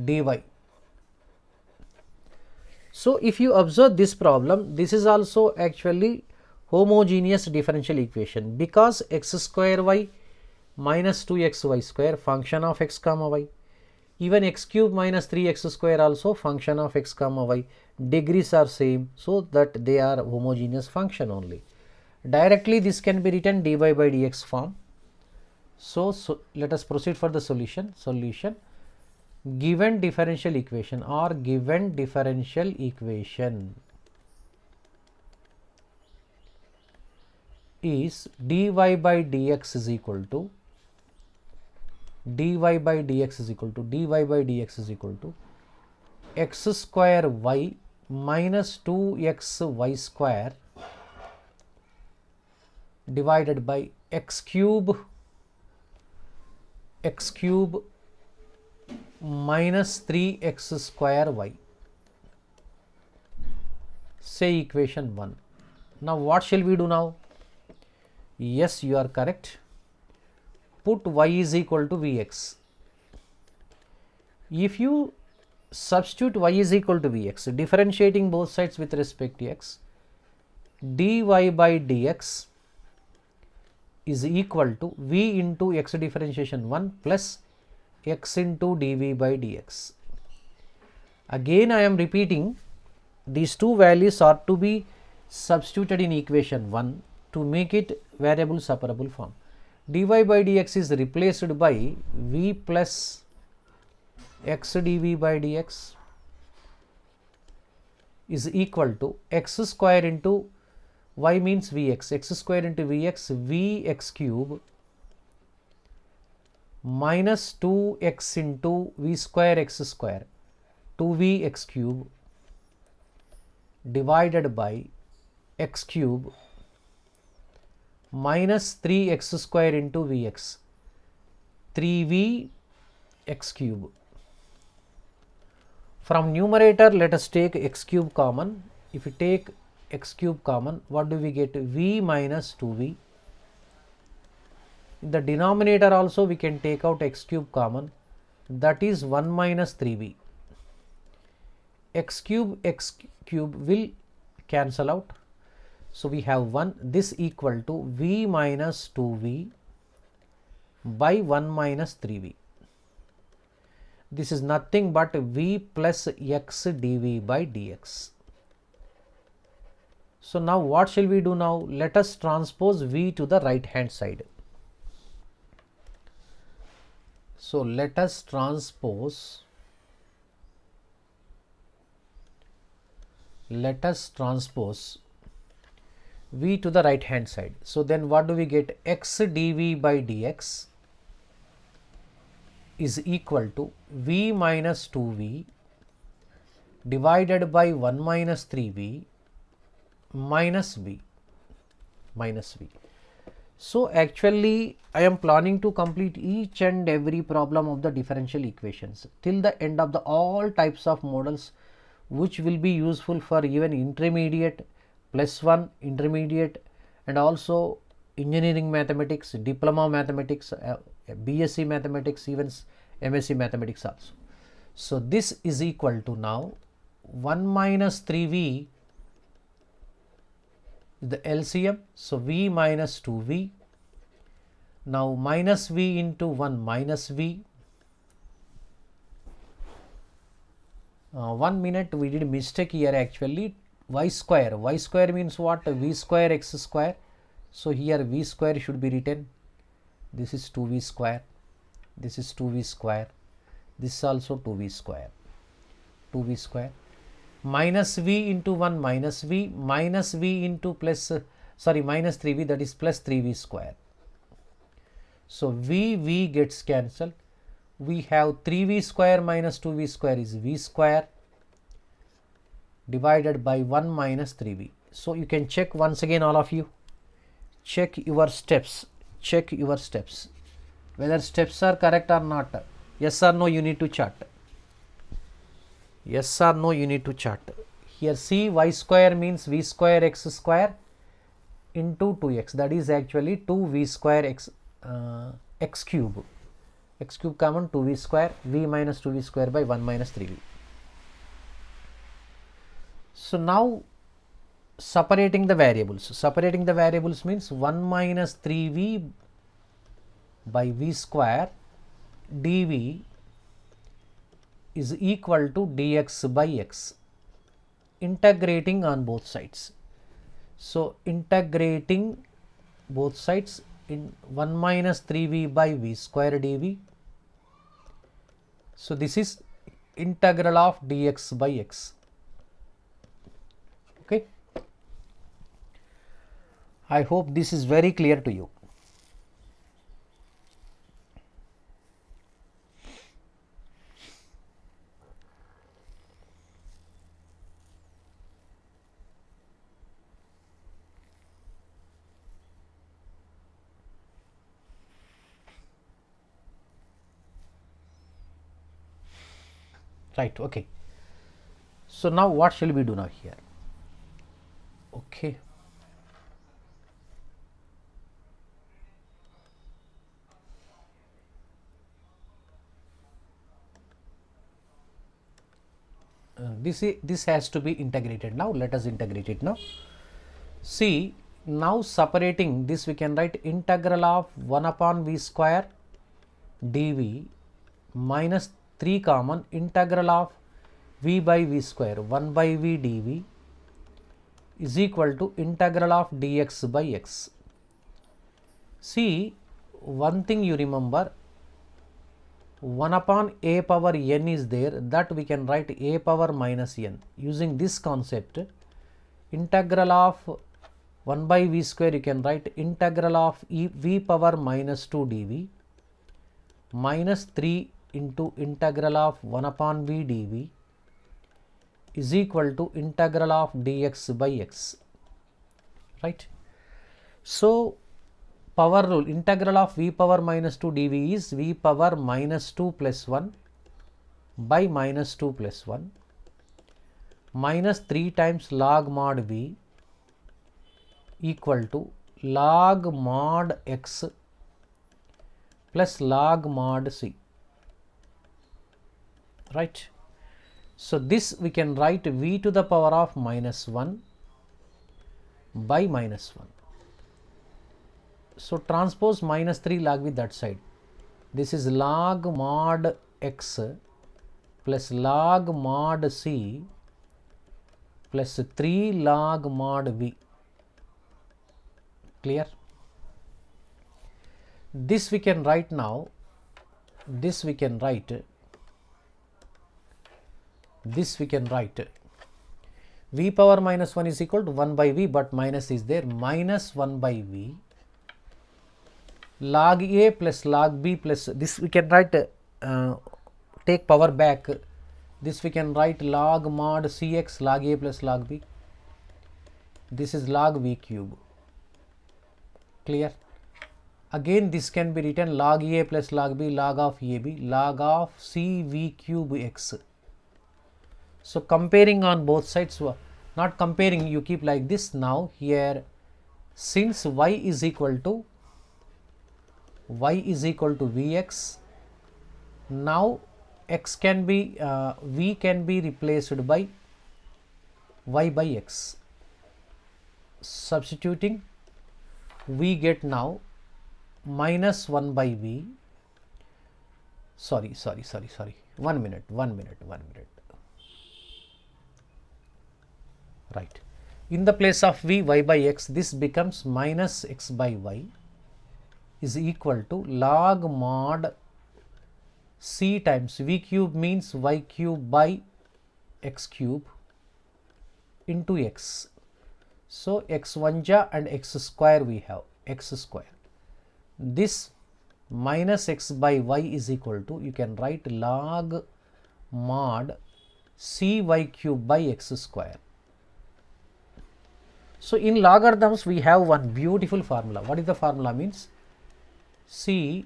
dy. So if you observe this problem, this is also actually homogeneous differential equation, because x square y minus 2xy square function of x comma y, even x cube minus 3x square also function of x comma y, degrees are same, so that they are homogeneous function only. Directly this can be written dy by dx form. So let us proceed for the solution. Given differential equation is dy by dx is equal to x square y minus 2xy square divided by x cube minus 3x square y. Say equation 1. Now what shall we do now? Yes, you are correct. Put y is equal to Vx. If you substitute y is equal to Vx, differentiating both sides with respect to x, dy by dx is equal to v into x differentiation 1 plus x into dv by dx. Again I am repeating, these two values are to be substituted in equation 1 to make it variable separable form. Dy by dx is replaced by v plus x dv by dx is equal to x square into y means vx, x square into vx, vx cube minus 2x into v square x square 2vx cube divided by x cube minus 3x square into vx 3v x cube. From numerator let us take x cube common. If you take x cube common, what do we get? V minus 2v. In the denominator also we can take out x cube common, that is 1 minus 3v. X cube will cancel out. So we have 1, this equal to v minus 2v by 1 minus 3v. This is nothing but v plus x dv by dx. So now what shall we do now? Let us transpose v to the right hand side. So let us transpose v to the right hand side. So then what do we get? X dv by dx is equal to v minus 2v divided by 1 minus 3v minus v. So actually I am planning to complete each and every problem of the differential equations till the end of the all types of models, which will be useful for even intermediate, +1 intermediate, and also engineering mathematics, diploma mathematics, B.SC mathematics, even M.SC mathematics also. So this is equal to now 1 minus 3v the LCM, so v minus 2v, now minus v into 1 minus v. 1 minute, we did mistake here actually. Y square means what? V square x square. So here v square should be written. This is 2v square, this is 2v square, this is also 2v square, minus v into 1 minus v, minus v into minus 3v, that is plus 3v square. So v gets cancelled. We have 3v square minus 2v square is v square divided by 1 minus 3v. So you can check once again, all of you, check your steps, whether steps are correct or not. Yes or no, you need to chart. Yes or no, you need to chart. here c y square means v square x square into 2x, that is actually 2v square x x cube common 2v square, v minus 2v square by 1 minus 3v. So now separating the variables means 1 minus 3v by v square dv is equal to dx by x, integrating on both sides. So integrating both sides in 1 minus 3v by v square dv. So this is integral of dx by x. Okay, I hope this is very clear to you. Right, okay. So now what shall we do now here? Okay. This has to be integrated now. Let us integrate it now. See, now separating this, we can write integral of 1 upon v square dv minus 3 common integral of v by v square 1 by v dv is equal to integral of dx by x. See, one thing you remember, 1 upon a power n is there, that we can write a power minus n. Using this concept, integral of 1 by v square you can write integral of v power minus 2 dv minus 3 into integral of 1 upon v dv is equal to integral of dx by x, right. So power rule, integral of v power minus 2 dv is v power minus 2 plus 1 by minus 2 plus 1 minus 3 times log mod v equal to log mod x plus log mod c, right. So this we can write v to the power of minus 1 by minus 1. So transpose minus 3 log with that side. This is log mod x plus log mod c plus 3 log mod v. Clear? This we can write now. This we can write v power minus 1 is equal to 1 by v, but minus is there, minus 1 by v log a plus log b plus this we can write, take power back, this we can write log mod cx log a plus log b. This is log v cube. Clear? Again this can be written log a plus log b log of ab log of c v cube x. So comparing on both sides, not comparing, you keep like this. Now here, since y is equal to vx, now x can be v can be replaced by y by x. Substituting, we get now minus 1 by v. Sorry. 1 minute. Right. In the place of v, y by x, this becomes minus x by y is equal to log mod c times v cube means y cube by x cube into x. So x 1 ja and x square we have x square. This minus x by y is equal to, you can write log mod c y cube by x square. So in logarithms we have one beautiful formula. What is the formula means? See,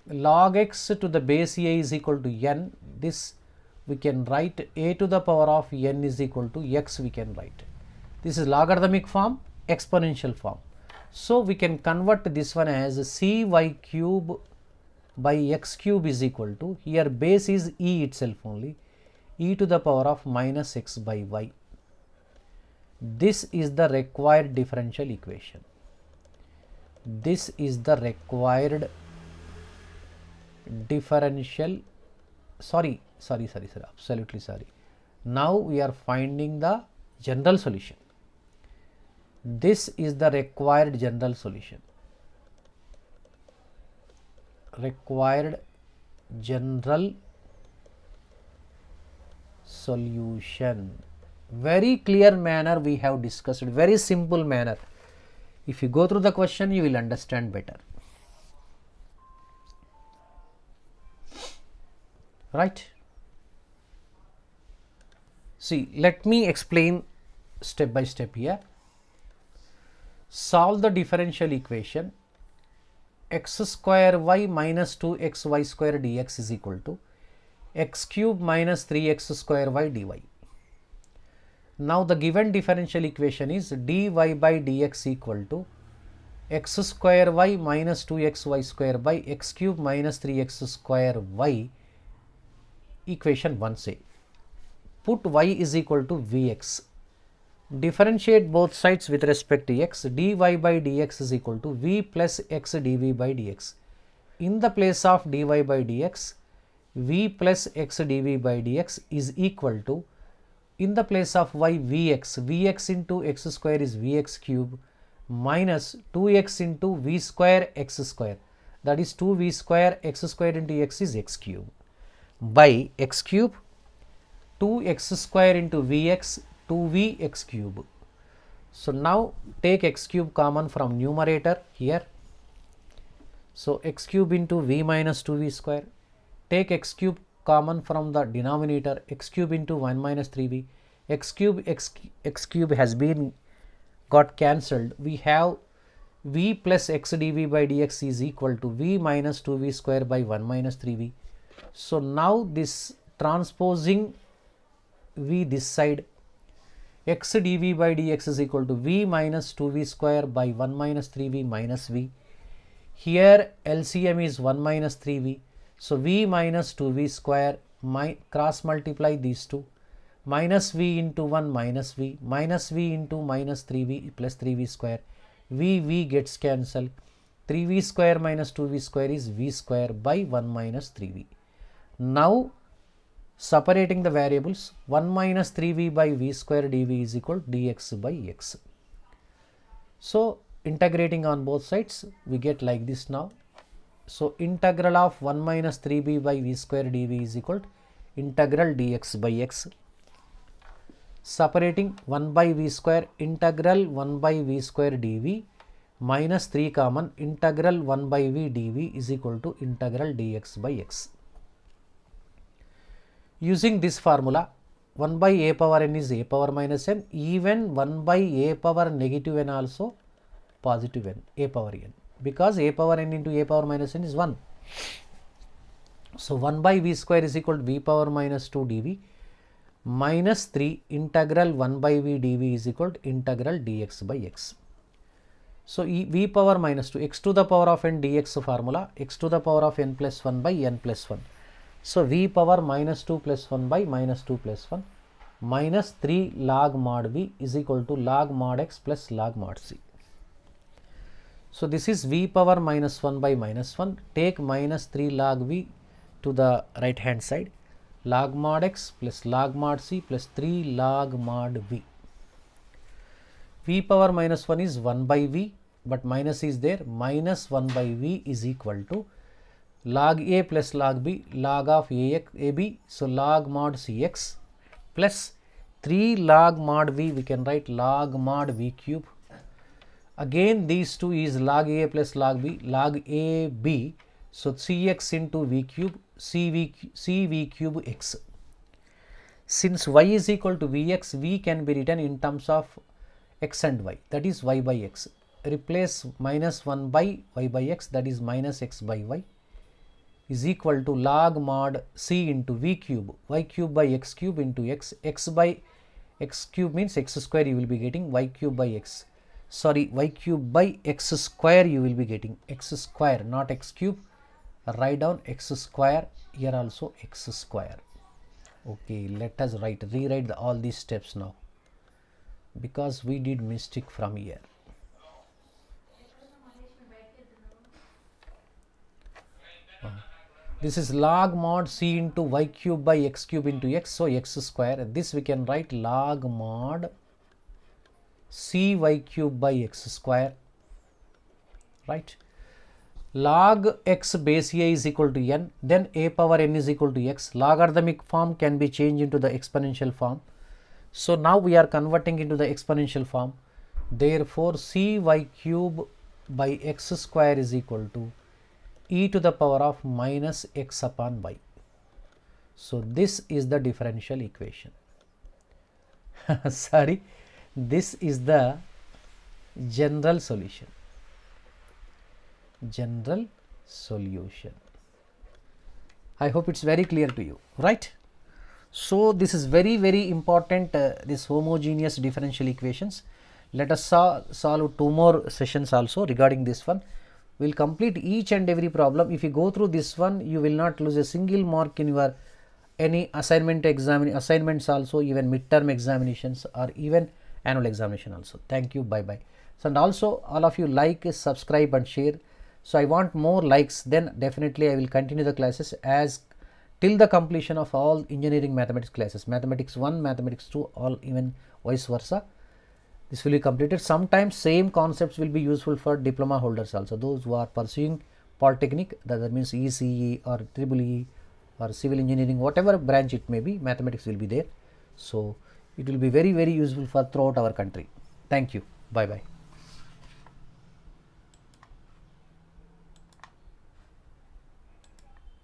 log x to the base a is equal to n. This we can write a to the power of n is equal to x we can write. This is logarithmic form, exponential form. So we can convert this one as cy cube by x cube is equal to, here base is e itself only, e to the power of minus x by y. This is the required differential equation. This is the required differential, absolutely sorry. Now we are finding the general solution. This is the required general solution. Required general solution. Very clear manner we have discussed, very simple manner. If you go through the question, you will understand better. Right? See, let me explain step by step here. Solve the differential equation x square y minus 2xy square dx is equal to x cube minus 3x square y dy. Now the given differential equation is dy by dx equal to x square y minus 2xy square by x cube minus 3x square y. Equation 1 say, put y is equal to vx, differentiate both sides with respect to x, dy by dx is equal to v plus x dv by dx. In the place of dy by dx, v plus x dv by dx is equal to, in the place of y, vx into x square is vx cube minus 2x into v square x square, that is 2v square x square into x is x cube, by x cube 2x square into vx 2v x cube. So now take x cube common from numerator here. So x cube into v minus 2v square. Take x cube common from the denominator, x cube into 1 minus 3v. X cube has been got cancelled. We have v plus x dv by dx is equal to v minus 2v square by 1 minus 3v. So now this transposing v this side, x dv by dx is equal to v minus 2v square by 1 minus 3v minus v. Here LCM is 1 minus 3v. So v minus 2v square, cross multiply these two, minus v into 1 minus v into minus 3v plus 3v square, v gets cancelled, 3v square minus 2v square is v square by 1 minus 3v. Now separating the variables, 1 minus 3v by v square dv is equal to dx by x. So integrating on both sides, we get like this now. So integral of 1 minus 3b by v square dv is equal to integral dx by x. Separating 1 by v square, integral 1 by v square dv minus 3 common, integral 1 by v dv is equal to integral dx by x. Using this formula, 1 by a power n is a power minus n, even 1 by a power negative n also positive n, a power n, because a power n into a power minus n is 1. So 1 by v square is equal to v power minus 2 dv minus 3 integral 1 by v dv is equal to integral dx by x. So v power minus 2, x to the power of n dx formula, x to the power of n plus 1 by n plus 1. So v power minus 2 plus 1 by minus 2 plus 1 minus 3 log mod v is equal to log mod x plus log mod c. So this is v power minus 1 by minus 1, take minus 3 log v to the right hand side, log mod x plus log mod c plus 3 log mod v. V power minus 1 is 1 by v, but minus is there, minus 1 by v is equal to log a plus log b, log of ab, so log mod cx plus 3 log mod v, we can write log mod v cube. Again these two is log a plus log b, log a b, so cx into v cube, cv cube x. Since y is equal to vx, v can be written in terms of x and y, that is y by x. Replace minus 1 by y by x, that is minus x by y. is equal to log mod c into v cube, y cube by x cube into x by x cube means x square, you will be getting y cube by x, sorry, y cube by x square, you will be getting x square, not x cube. Write down x square, here also x square. Okay, let us rewrite all these steps now, because we did mistake from here. This is log mod c into y cube by x cube into x, so x square. This we can write log mod c y cube by x square, right? Log x base a is equal to n, then a power n is equal to x. Logarithmic form can be changed into the exponential form. So now we are converting into the exponential form. Therefore, cy cube by x square is equal to e to the power of minus x upon y. So this is the differential equation. Sorry, this is the general solution. General solution. I hope it's very clear to you, right? So this is very important, this homogeneous differential equations. Let us solve 2 more sessions also regarding this one. We will complete each and every problem. If you go through this one, you will not lose a single mark in your any assignments also, even midterm examinations or even annual examination also. Thank you, bye bye. So, and also all of you like, subscribe and share. So I want more likes, then definitely I will continue the classes as till the completion of all engineering mathematics classes, mathematics 1, mathematics 2, all even vice versa. This will be completed. Sometimes same concepts will be useful for diploma holders also, those who are pursuing polytechnic, that means ECE or EEE or civil engineering, whatever branch it may be, mathematics will be there. So it will be very useful for throughout our country. Thank you. Bye bye.